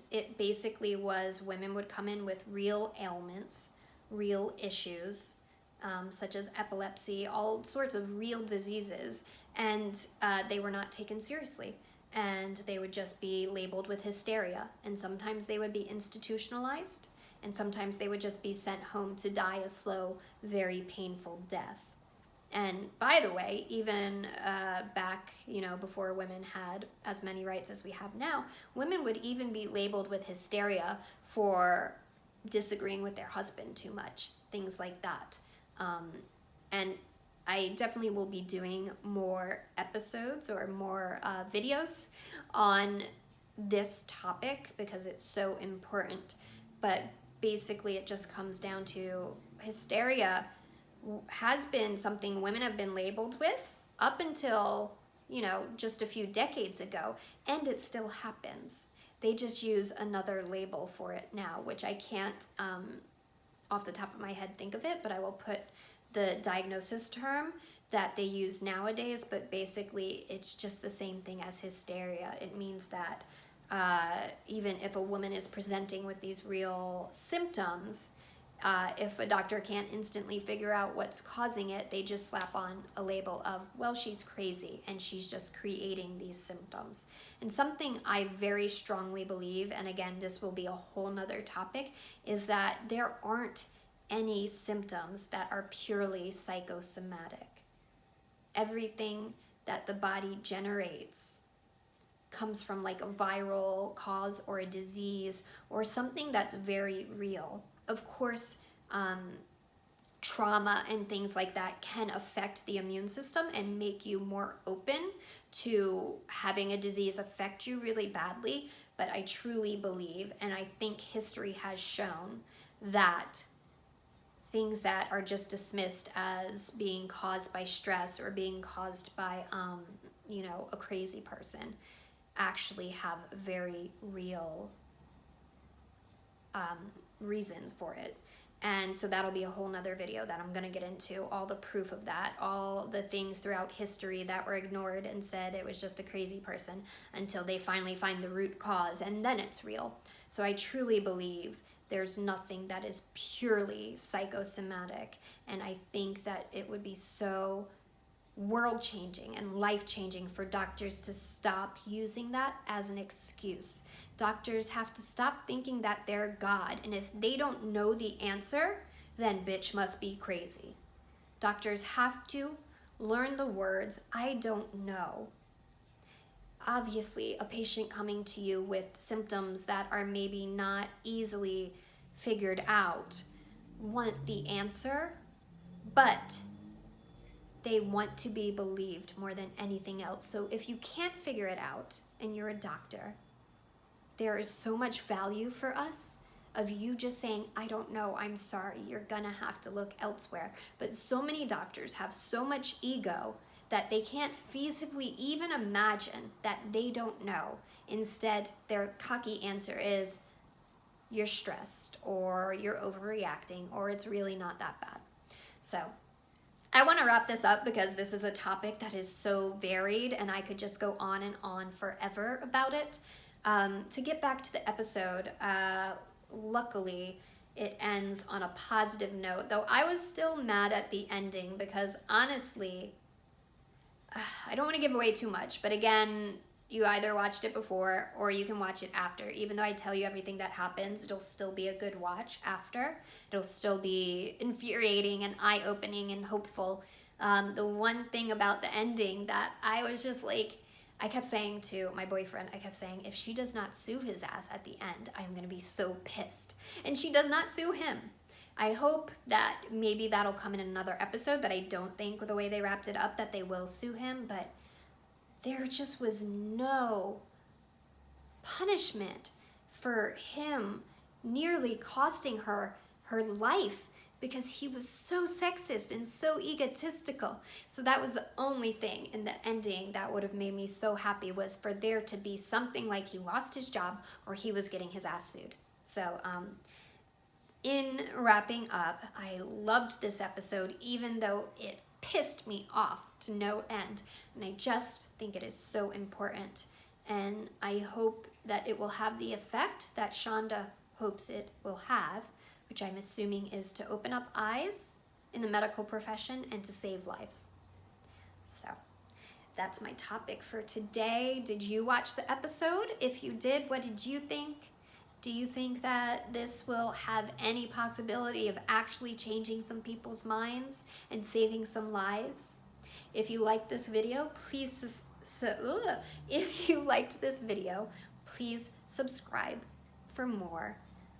It basically was women would come in with real ailments, real issues, such as epilepsy, all sorts of real diseases, and they were not taken seriously. And they would just be labeled with hysteria. And sometimes they would be institutionalized, and sometimes they would just be sent home to die a slow, very painful death. And by the way, even back, before women had as many rights as we have now, women would even be labeled with hysteria for disagreeing with their husband too much, things like that. And I definitely will be doing more episodes or more videos on this topic because it's so important. But basically it just comes down to hysteria has been something women have been labeled with up until, just a few decades ago, and it still happens. They just use another label for it now, which I can't, off the top of my head, think of it, but I will put the diagnosis term that they use nowadays, but basically it's just the same thing as hysteria. It means that even if a woman is presenting with these real symptoms, if a doctor can't instantly figure out what's causing it, they just slap on a label of, well, she's crazy and she's just creating these symptoms. And something I very strongly believe, and again, this will be a whole nother topic, is that there aren't any symptoms that are purely psychosomatic. Everything that the body generates comes from like a viral cause or a disease or something that's very real. Of course, trauma and things like that can affect the immune system and make you more open to having a disease affect you really badly. But I truly believe, and I think history has shown, that things that are just dismissed as being caused by stress or being caused by, a crazy person actually have very real reasons for it. And so that'll be a whole nother video that I'm going to get into, all the proof of that, all the things throughout history that were ignored and said it was just a crazy person until they finally find the root cause, and then it's real. So I truly believe there's nothing that is purely psychosomatic, and I think that it would be so world-changing and life-changing for doctors to stop using that as an excuse. Doctors have to stop thinking that they're God, and if they don't know the answer, then bitch must be crazy. Doctors have to learn the words, I don't know. Obviously, a patient coming to you with symptoms that are maybe not easily figured out want the answer, but they want to be believed more than anything else. So if you can't figure it out and you're a doctor, there is so much value for us of you just saying, I don't know, I'm sorry, you're gonna have to look elsewhere. But so many doctors have so much ego that they can't feasibly even imagine that they don't know. Instead, their cocky answer is, you're stressed, or you're overreacting, or it's really not that bad. So I want to wrap this up because this is a topic that is so varied and I could just go on and on forever about it. To get back to the episode, luckily it ends on a positive note, though I was still mad at the ending because honestly, I don't want to give away too much, but again, you either watched it before or you can watch it after. Even though I tell you everything that happens, it'll still be a good watch after. It'll still be infuriating and eye-opening and hopeful. The one thing about the ending that I was just like, I kept saying to my boyfriend, if she does not sue his ass at the end, I'm going to be so pissed. And she does not sue him. I hope that maybe that'll come in another episode, but I don't think with the way they wrapped it up that they will sue him. But there just was no punishment for him nearly costing her life because he was so sexist and so egotistical. So that was the only thing in the ending that would have made me so happy, was for there to be something like he lost his job or he was getting his ass sued. So in wrapping up, I loved this episode even though it pissed me off to no end. And I just think it is so important. And I hope that it will have the effect that Shonda hopes it will have, which I'm assuming is to open up eyes in the medical profession and to save lives. So that's my topic for today. Did you watch the episode? If you did, what did you think? Do you think that this will have any possibility of actually changing some people's minds and saving some lives? If you liked this video, please if you liked this video, please subscribe for more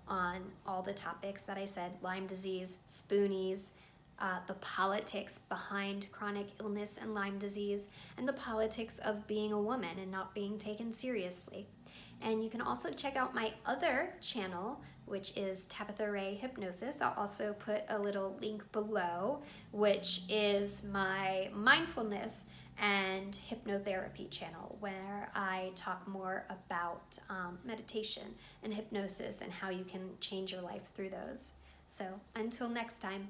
on all the topics that I said: Lyme disease, spoonies, the politics behind chronic illness and Lyme disease, and the politics of being a woman and not being taken seriously. And you can also check out my other channel, which is Tabitha Ray Hypnosis. I'll also put a little link below, which is my mindfulness and hypnotherapy channel, where I talk more about meditation and hypnosis and how you can change your life through those. So until next time.